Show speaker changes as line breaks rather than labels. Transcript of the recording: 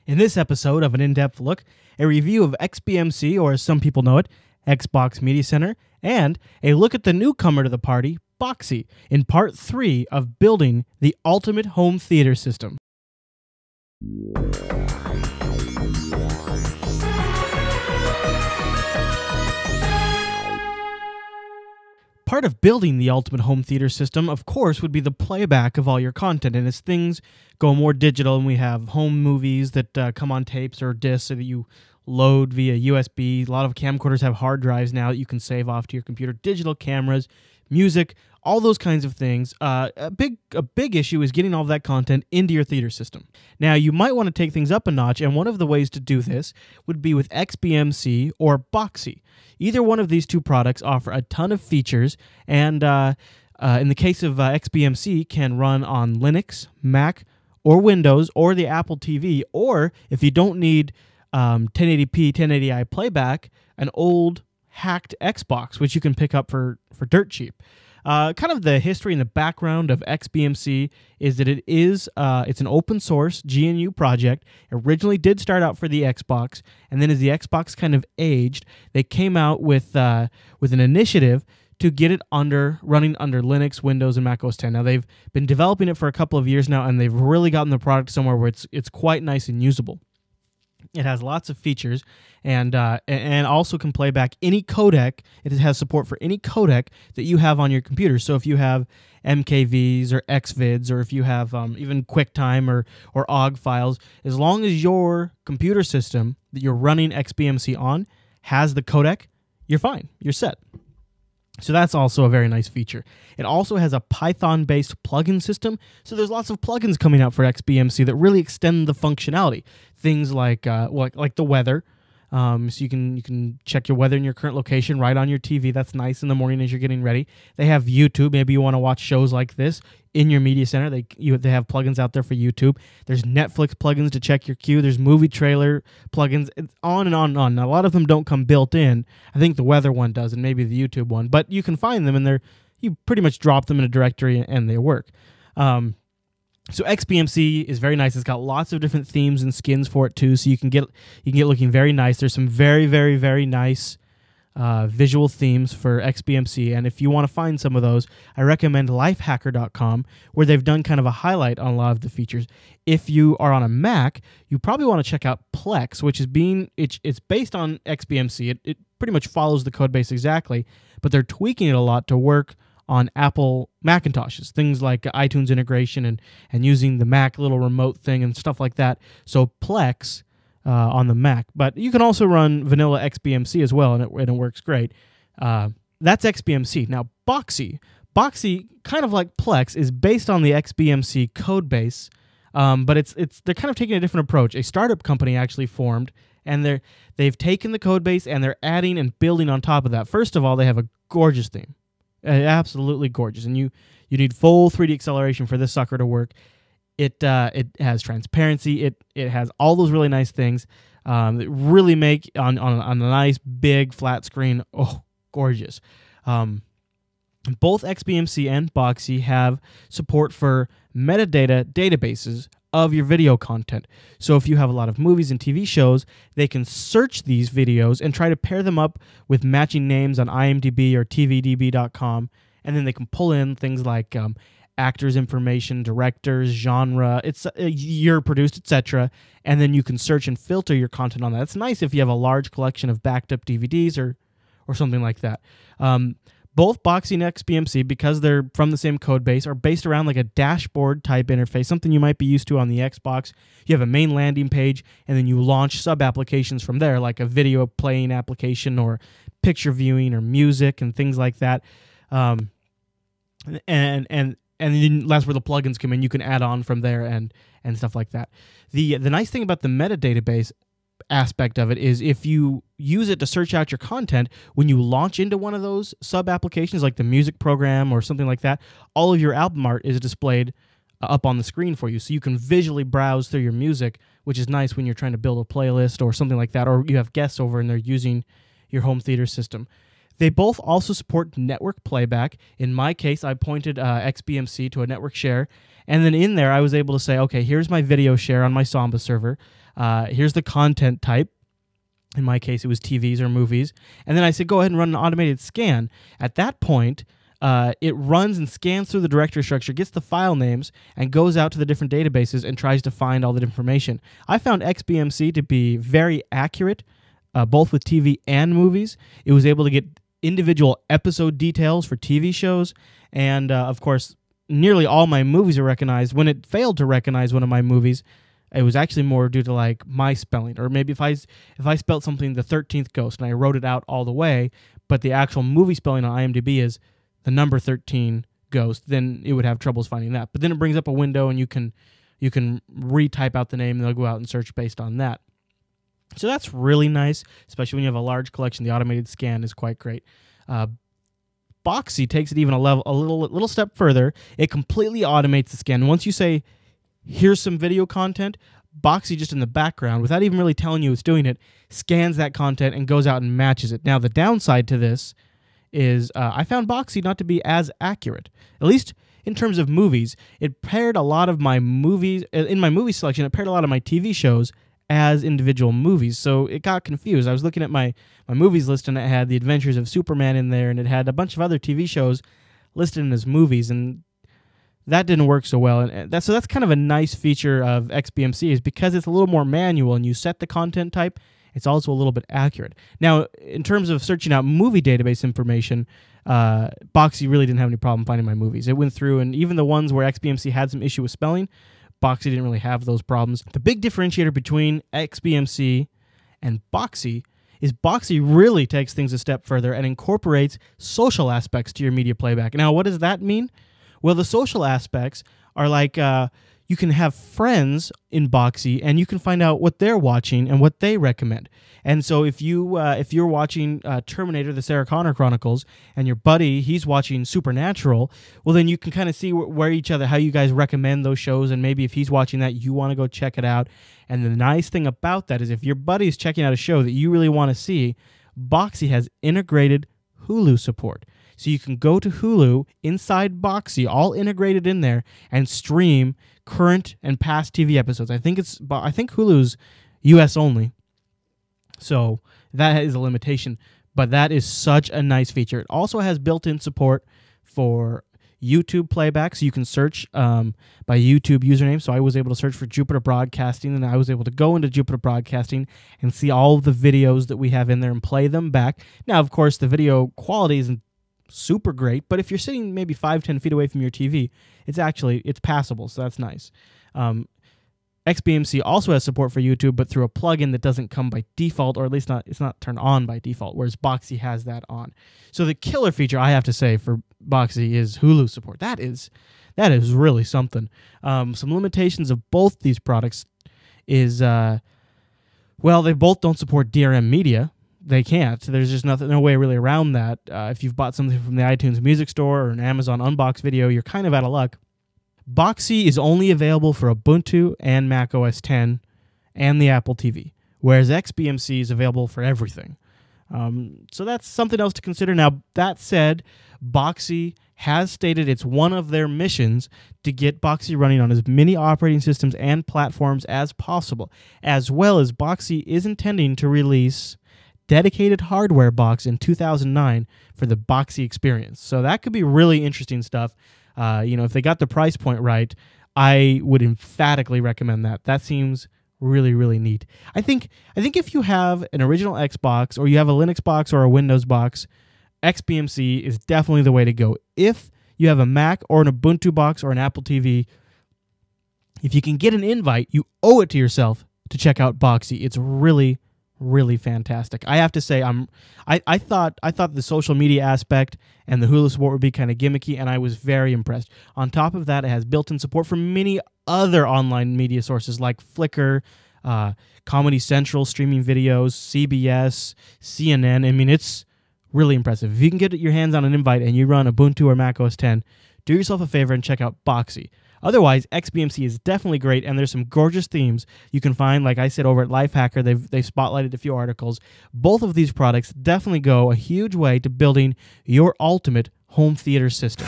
In this episode of an in-depth look, a review of XBMC, or as some people know it, Xbox Media Center, and a look at the newcomer to the party, Boxee, in part 3 of building the ultimate home theater system. Part of building the ultimate home theater system, of course, would be the playback of all your content. And as things go more digital and we have home movies that come on tapes or discs so that you load via USB, a lot of camcorders have hard drives now that you can save off to your computer, digital cameras, music, all those kinds of things. A big issue is getting all of that content into your theater system. Now, you might want to take things up a notch, and one of the ways to do this would be with XBMC or Boxee. Either one of these two products offer a ton of features, and in the case of XBMC, can run on Linux, Mac, or Windows, or the Apple TV, or if you don't need 1080p, 1080i playback, an old hacked Xbox, which you can pick up for dirt cheap. Kind of the history and the background of XBMC is that it's an open source GNU project. It originally did start out for the Xbox, and then as the Xbox kind of aged, they came out with an initiative to get it running under Linux, Windows, and Mac OS X. Now, they've been developing it for a couple of years now, and they've really gotten the product somewhere where it's quite nice and usable. It has lots of features and also can play back any codec. It has support for any codec that you have on your computer. So if you have MKVs or XVids, or if you have even QuickTime or OGG files, as long as your computer system that you're running XBMC on has the codec, you're fine. You're set. So that's also a very nice feature. It also has a Python-based plugin system, so there's lots of plugins coming out for XBMC that really extend the functionality. Things like the weather, so you can check your weather in your current location right on your TV. That's nice in the morning as you're getting ready. They have YouTube. Maybe you want to watch shows like this in your media center. They have plugins out there for YouTube. There's Netflix plugins to check your queue. There's movie trailer plugins. It's on and on and on. Now, a lot of them don't come built in. I think the weather one does, and maybe the YouTube one. But you can find them, and you pretty much drop them in a directory, and they work. So XBMC is very nice. It's got lots of different themes and skins for it too, so you can get looking very nice. There's some very, very, very nice visual themes for XBMC, and if you want to find some of those, I recommend lifehacker.com, where they've done kind of a highlight on a lot of the features. If you are on a Mac, you probably want to check out Plex, which is it's based on XBMC. It pretty much follows the code base exactly, but they're tweaking it a lot to work on Apple Macintoshes, things like iTunes integration and using the Mac little remote thing and stuff like that. So Plex on the Mac. But you can also run vanilla XBMC as well, and it works great. That's XBMC. Now, Boxee, kind of like Plex, is based on the XBMC code base, but they're kind of taking a different approach. A startup company actually formed, and they've taken the code base and they're adding and building on top of that. First of all, they have a gorgeous theme. Absolutely gorgeous, and you need full 3D acceleration for this sucker to work. It has transparency. It has all those really nice things that really make on a nice big flat screen. Oh, gorgeous! Both XBMC and Boxee have support for metadata databases of your video content. So if you have a lot of movies and TV shows, they can search these videos and try to pair them up with matching names on IMDb or tvdb.com, and then they can pull in things like actors information, directors, genre, year produced, etc., and then you can search and filter your content on that. It's nice if you have a large collection of backed up DVDs or something like that. Both Boxee and XBMC, because they're from the same code base, are based around like a dashboard type interface, something you might be used to on the Xbox. You have a main landing page, and then you launch sub-applications from there, like a video playing application or picture viewing or music and things like that. And then that's where the plugins come in. You can add on from there and stuff like that. The nice thing about the metadatabase aspect of it is if you use it to search out your content, when you launch into one of those sub-applications like the music program or something like that, all of your album art is displayed up on the screen for you, so you can visually browse through your music, which is nice when you're trying to build a playlist or something like that, or you have guests over and they're using your home theater system. They both also support network playback. In my case, I pointed XBMC to a network share, and then in there I was able to say, okay, here's my video share on my Samba server. Here's the content type. In my case, it was TVs or movies. And then I said, go ahead and run an automated scan. At that point, it runs and scans through the directory structure, gets the file names, and goes out to the different databases and tries to find all that information. I found XBMC to be very accurate, both with TV and movies. It was able to get individual episode details for TV shows, and of course, nearly all my movies are recognized. When it failed to recognize one of my movies, it was actually more due to like my spelling, or maybe if I spelled something the 13th Ghost and I wrote it out all the way, but the actual movie spelling on IMDb is the number 13 Ghost, then it would have troubles finding that. But then it brings up a window and you can retype out the name and they'll go out and search based on that. So that's really nice, especially when you have a large collection. The automated scan is quite great. Boxee takes it even a little step further. It completely automates the scan. Once you say, here's some video content, Boxee, just in the background, without even really telling you it's doing it, scans that content and goes out and matches it. Now, the downside to this is I found Boxee not to be as accurate, at least in terms of movies. It paired a lot of my movies, in my movie selection, it paired a lot of my TV shows as individual movies, so it got confused. I was looking at my movies list, and it had The Adventures of Superman in there, and it had a bunch of other TV shows listed as movies, and that didn't work so well. And that's kind of a nice feature of XBMC, is because it's a little more manual and you set the content type, it's also a little bit accurate. Now, in terms of searching out movie database information, Boxee really didn't have any problem finding my movies. It went through, and even the ones where XBMC had some issue with spelling, Boxee didn't really have those problems. The big differentiator between XBMC and Boxee is Boxee really takes things a step further and incorporates social aspects to your media playback. Now, what does that mean? Well, the social aspects are like you can have friends in Boxee, and you can find out what they're watching and what they recommend. And so if you're watching Terminator: The Sarah Connor Chronicles, and your buddy, he's watching Supernatural, well, then you can kind of see how you guys recommend those shows, and maybe if he's watching that, you want to go check it out. And the nice thing about that is if your buddy's checking out a show that you really want to see, Boxee has integrated Hulu support. So you can go to Hulu inside Boxee, all integrated in there, and stream current and past TV episodes. I think Hulu's US only, so that is a limitation. But that is such a nice feature. It also has built-in support for YouTube playback, so you can search by YouTube username. So I was able to search for Jupiter Broadcasting, and I was able to go into Jupiter Broadcasting and see all of the videos that we have in there and play them back. Now, of course, the video quality isn't super great, but if you're sitting maybe 5-10 feet away from your TV, it's passable, so that's nice. XBMC also has support for YouTube, but through a plugin that doesn't come by default, or at least it's not turned on by default, whereas Boxee has that on. So the killer feature, I have to say, for Boxee is Hulu support. That is really something. Some limitations of both these products is, they both don't support DRM media. They can't. There's just no way really around that. If you've bought something from the iTunes Music Store or an Amazon Unbox video, you're kind of out of luck. Boxee is only available for Ubuntu and Mac OS X and the Apple TV, whereas XBMC is available for everything. So that's something else to consider. Now, that said, Boxee has stated it's one of their missions to get Boxee running on as many operating systems and platforms as possible, as well as Boxee is intending to release dedicated hardware box in 2009 for the Boxee experience. So that could be really interesting stuff. If they got the price point right, I would emphatically recommend that. That seems really, really neat. I think if you have an original Xbox, or you have a Linux box or a Windows box, XBMC is definitely the way to go. If you have a Mac or an Ubuntu box or an Apple TV, if you can get an invite, you owe it to yourself to check out Boxee. It's really, really fantastic. I have to say, I thought the social media aspect and the Hulu support would be kind of gimmicky, and I was very impressed. On top of that, it has built-in support for many other online media sources like Flickr, Comedy Central, streaming videos, CBS, CNN. I mean, it's really impressive. If you can get your hands on an invite and you run Ubuntu or Mac OS X, do yourself a favor and check out Boxee. Otherwise, XBMC is definitely great, and there's some gorgeous themes you can find, like I said, over at Lifehacker. They've spotlighted a few articles. Both of these products definitely go a huge way to building your ultimate home theater system.